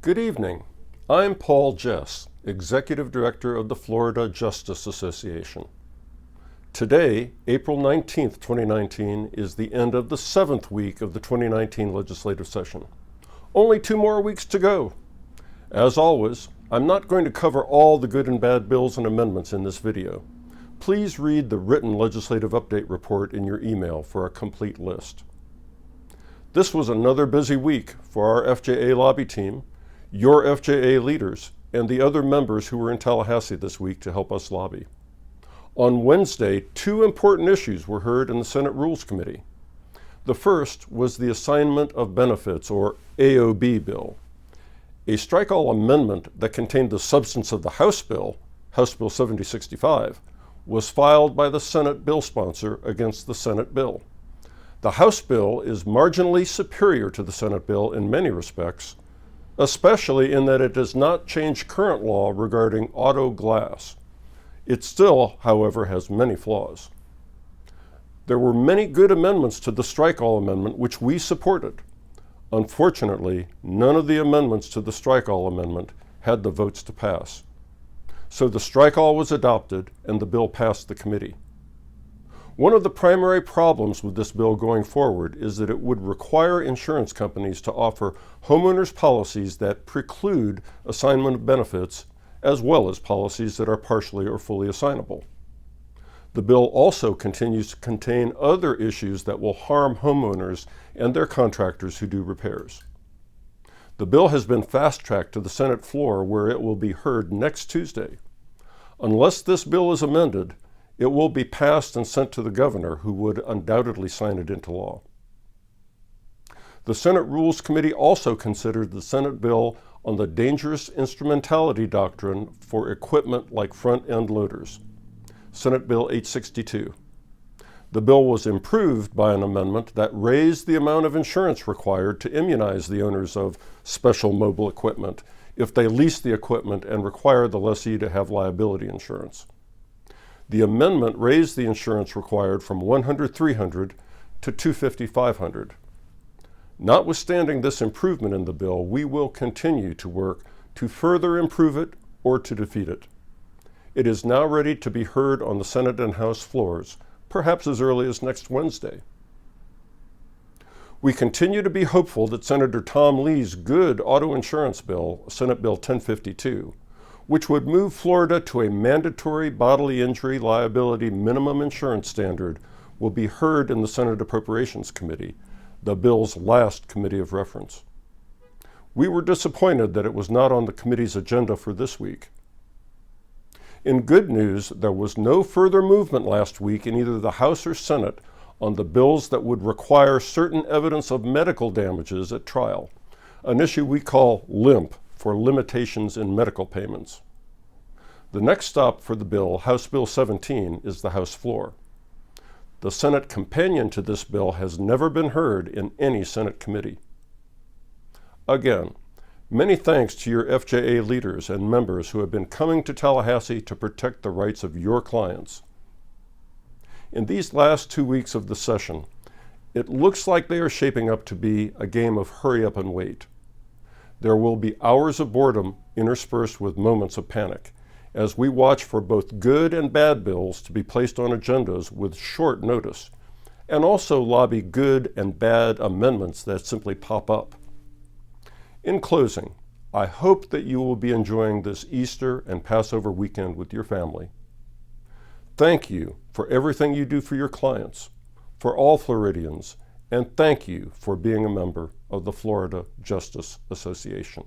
Good evening. I'm Paul Jess, Executive Director of the Florida Justice Association. Today, April 19th, 2019, is the end of the 7th week of the 2019 legislative session. Only 2 more weeks to go. As always, I'm not going to cover all the good and bad bills and amendments in this video. Please read the written legislative update report in your email for a complete list. This was another busy week for our FJA lobby team, your FJA leaders, and the other members who were in Tallahassee this week to help us lobby. On Wednesday, 2 important issues were heard in the Senate Rules Committee. The first was the Assignment of Benefits, or AOB bill. A strike-all amendment that contained the substance of the House Bill 7065, was filed by the Senate bill sponsor against the Senate bill. The House bill is marginally superior to the Senate bill in many respects, especially in that it does not change current law regarding auto glass. It still, however, has many flaws. There were many good amendments to the strike-all amendment which we supported. Unfortunately, none of the amendments to the strike-all amendment had the votes to pass. So the strike-all was adopted and the bill passed the committee. One of the primary problems with this bill going forward is that it would require insurance companies to offer homeowners policies that preclude assignment of benefits, as well as policies that are partially or fully assignable. The bill also continues to contain other issues that will harm homeowners and their contractors who do repairs. The bill has been fast-tracked to the Senate floor where it will be heard next Tuesday. Unless this bill is amended, it will be passed and sent to the governor, who would undoubtedly sign it into law. The Senate Rules Committee also considered the Senate bill on the dangerous instrumentality doctrine for equipment like front-end loaders, Senate Bill 862. The bill was improved by an amendment that raised the amount of insurance required to immunize the owners of special mobile equipment if they lease the equipment and require the lessee to have liability insurance. The amendment raised the insurance required from $100,300 to $250,500. Notwithstanding this improvement in the bill, we will continue to work to further improve it or to defeat it. It is now ready to be heard on the Senate and House floors, perhaps as early as next Wednesday. We continue to be hopeful that Senator Tom Lee's good auto insurance bill, Senate Bill 1052, which would move Florida to a mandatory bodily injury liability minimum insurance standard, will be heard in the Senate Appropriations Committee, the bill's last committee of reference. We were disappointed that it was not on the committee's agenda for this week. In good news, there was no further movement last week in either the House or Senate on the bills that would require certain evidence of medical damages at trial, an issue we call LIMP, for limitations in medical payments. The next stop for the bill, House Bill 17, is the House floor. The Senate companion to this bill has never been heard in any Senate committee. Again, many thanks to your FJA leaders and members who have been coming to Tallahassee to protect the rights of your clients. In these last 2 weeks of the session, it looks like they are shaping up to be a game of hurry up and wait. There will be hours of boredom interspersed with moments of panic as we watch for both good and bad bills to be placed on agendas with short notice, and also lobby good and bad amendments that simply pop up. In closing, I hope that you will be enjoying this Easter and Passover weekend with your family. Thank you for everything you do for your clients, for all Floridians, and thank you for being a member of the Florida Justice Association.